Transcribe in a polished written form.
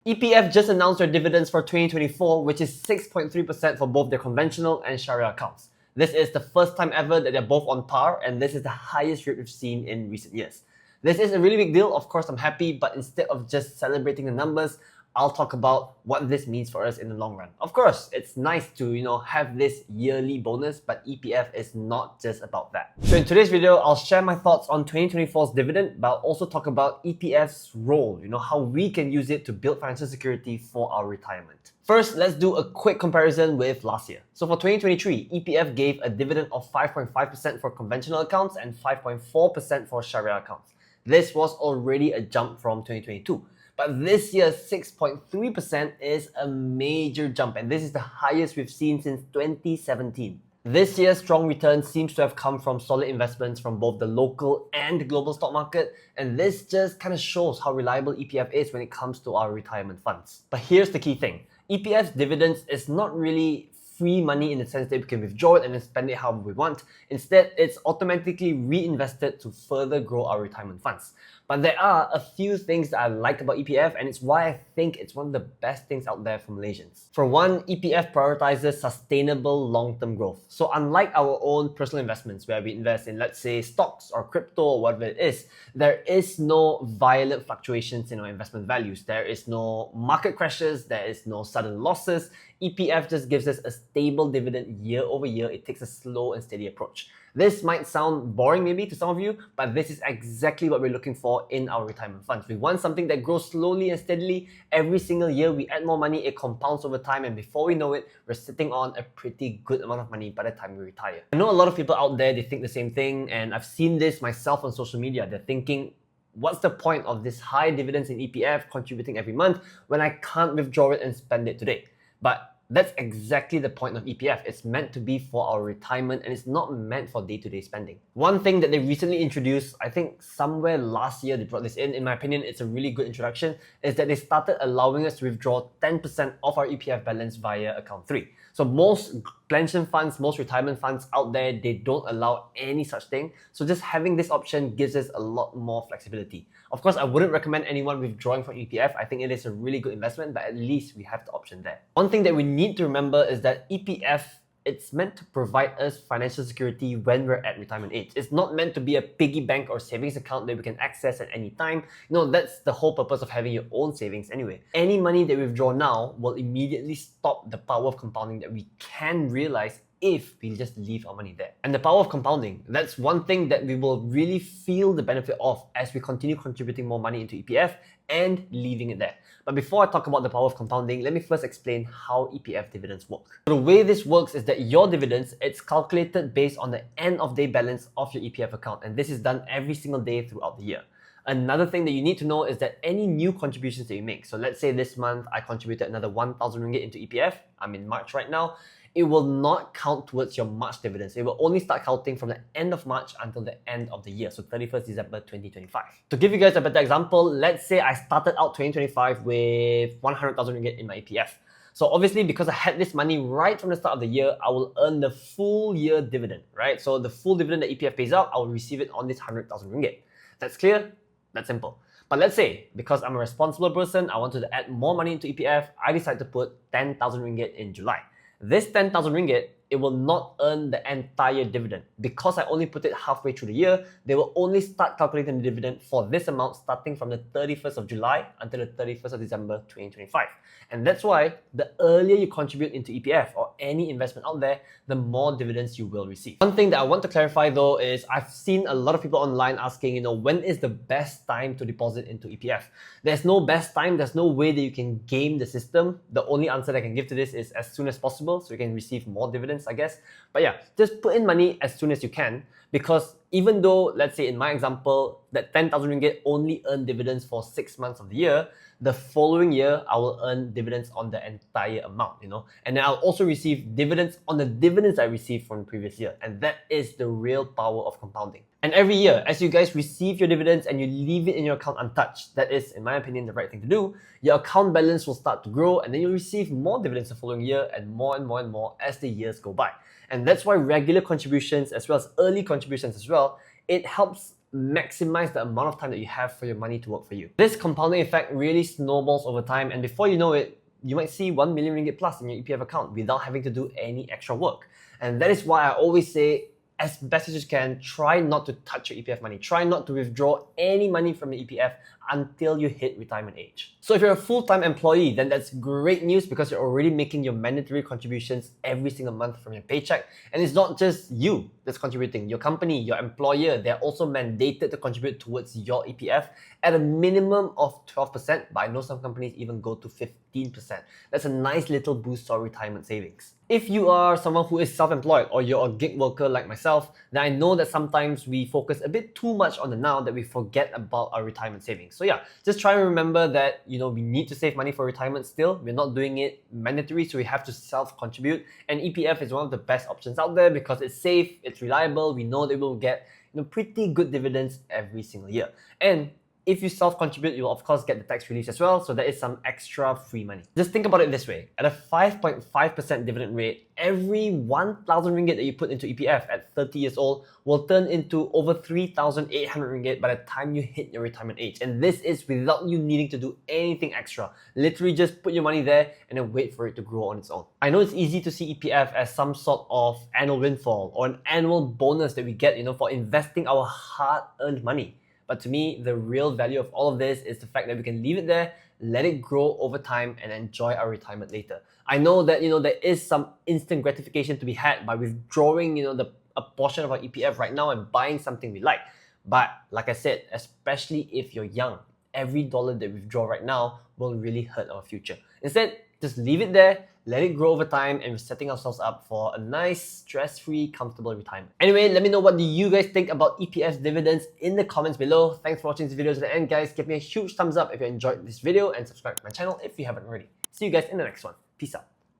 EPF just announced their dividends for 2024, which is 6.3% for both their conventional and Shariah accounts. This is the first time ever that they're both on par, and this is the highest rate we've seen in recent years. This is a really big deal. Of course, I'm happy, but instead of just celebrating the numbers, I'll talk about what this means for us in the long run. Of course, it's nice to, have this yearly bonus, but EPF is not just about that. So in today's video, I'll share my thoughts on 2024's dividend, but I'll also talk about EPF's role, how we can use it to build financial security for our retirement. First, let's do a quick comparison with last year. So for 2023, EPF gave a dividend of 5.5% for conventional accounts and 5.4% for Shariah accounts. This was already a jump from 2022. But this year's 6.3% is a major jump, and this is the highest we've seen since 2017. This year's strong return seems to have come from solid investments from both the local and global stock market, and this just kind of shows how reliable EPF is when it comes to our retirement funds. But here's the key thing. EPF's dividends is not really free money in the sense that we can withdraw it and then spend it however we want. Instead, it's automatically reinvested to further grow our retirement funds. But there are a few things that I like about EPF, and it's why I think it's one of the best things out there for Malaysians. For one, EPF prioritizes sustainable long-term growth. So unlike our own personal investments where we invest in, let's say, stocks or crypto or whatever it is, there is no violent fluctuations in our investment values. There is no market crashes. There is no sudden losses. EPF just gives us a stable dividend year over year. It takes a slow and steady approach. This might sound boring maybe to some of you, but this is exactly what we're looking for in our retirement funds. We want something that grows slowly and steadily. Every single year we add more money, it compounds over time, and before we know it, we're sitting on a pretty good amount of money by the time we retire. I know a lot of people out there, they think the same thing, and I've seen this myself on social media. They're thinking, what's the point of this high dividends in EPF contributing every month when I can't withdraw it and spend it today? But that's exactly the point of EPF. It's meant to be for our retirement, and it's not meant for day-to-day spending. One thing that they recently introduced, I think somewhere last year they brought this in my opinion, it's a really good introduction, is that they started allowing us to withdraw 10% of our EPF balance via account 3. So most pension funds, most retirement funds out there, they don't allow any such thing. So just having this option gives us a lot more flexibility. Of course, I wouldn't recommend anyone withdrawing from EPF. I think it is a really good investment, but at least we have the option there. One thing that we need to remember is that EPF, it's meant to provide us financial security when we're at retirement age. It's not meant to be a piggy bank or savings account that we can access at any time. No, that's the whole purpose of having your own savings anyway. Any money that we withdraw now will immediately stop the power of compounding that we can realize if we just leave our money there. And the power of compounding, that's one thing that we will really feel the benefit of as we continue contributing more money into EPF and leaving it there. But before I talk about the power of compounding, let me first explain how EPF dividends work. So the way this works is that your dividends, it's calculated based on the end of day balance of your EPF account, and this is done every single day throughout the year. Another thing that you need to know is that any new contributions that you make, so let's say this month I contributed another 1,000 ringgit into EPF, I'm in March right now, it will not count towards your March dividends. It will only start counting from the end of March until the end of the year, so 31st December 2025. To give you guys a better example, let's say I started out 2025 with 100,000 ringgit in my EPF. So obviously, because I had this money right from the start of the year, I will earn the full year dividend, right? So the full dividend that EPF pays out, I will receive it on this 100,000 ringgit. That's clear? That's simple. But let's say, because I'm a responsible person, I wanted to add more money into EPF, I decided to put 10,000 ringgit in July. This 10,000 ringgit, it will not earn the entire dividend. Because I only put it halfway through the year, they will only start calculating the dividend for this amount starting from the 31st of July until the 31st of December 2025. And that's why the earlier you contribute into EPF or any investment out there, the more dividends you will receive. One thing that I want to clarify though is I've seen a lot of people online asking, when is the best time to deposit into EPF? There's no best time, there's no way that you can game the system. The only answer that I can give to this is as soon as possible so you can receive more dividends, I guess. But yeah, just put in money as soon as you can, because even though, let's say in my example, that 10,000 ringgit only earned dividends for 6 months of the year, the following year, I will earn dividends on the entire amount, And then I'll also receive dividends on the dividends I received from the previous year. And that is the real power of compounding. And every year, as you guys receive your dividends and you leave it in your account untouched, that is, in my opinion, the right thing to do, your account balance will start to grow, and then you'll receive more dividends the following year and more and more and more as the years go by. And that's why regular contributions as well as early contributions as well, it helps maximize the amount of time that you have for your money to work for you. This compounding effect really snowballs over time, and before you know it, you might see 1 million ringgit plus in your EPF account without having to do any extra work. And that is why I always say, as best as you can, try not to touch your EPF money. Try not to withdraw any money from your EPF until you hit retirement age. So if you're a full-time employee, then that's great news because you're already making your mandatory contributions every single month from your paycheck. And it's not just you that's contributing. Your company, your employer, they're also mandated to contribute towards your EPF at a minimum of 12%, but I know some companies even go to 15%. That's a nice little boost to our retirement savings. If you are someone who is self-employed or you're a gig worker like myself, then I know that sometimes we focus a bit too much on the now that we forget about our retirement savings. So yeah, just try and remember that, we need to save money for retirement still. We're not doing it mandatory, so we have to self-contribute. And EPF is one of the best options out there because it's safe, it's reliable, we know that we'll get pretty good dividends every single year. And if you self-contribute, you will of course get the tax relief as well, so there is some extra free money. Just think about it this way. At a 5.5% dividend rate, every 1,000 ringgit that you put into EPF at 30 years old will turn into over 3,800 ringgit by the time you hit your retirement age. And this is without you needing to do anything extra. Literally just put your money there and then wait for it to grow on its own. I know it's easy to see EPF as some sort of annual windfall or an annual bonus that we get, for investing our hard-earned money. But to me, the real value of all of this is the fact that we can leave it there, let it grow over time, and enjoy our retirement later. I know that there is some instant gratification to be had by withdrawing a portion of our EPF right now and buying something we like. But like I said, especially if you're young, every dollar that we withdraw right now will really hurt our future. Instead, just leave it there, let it grow over time, and we're setting ourselves up for a nice, stress-free, comfortable retirement. Anyway, let me know what do you guys think about EPF dividends in the comments below. Thanks for watching this video to the end, guys. Give me a huge thumbs up if you enjoyed this video and subscribe to my channel if you haven't already. See you guys in the next one. Peace out.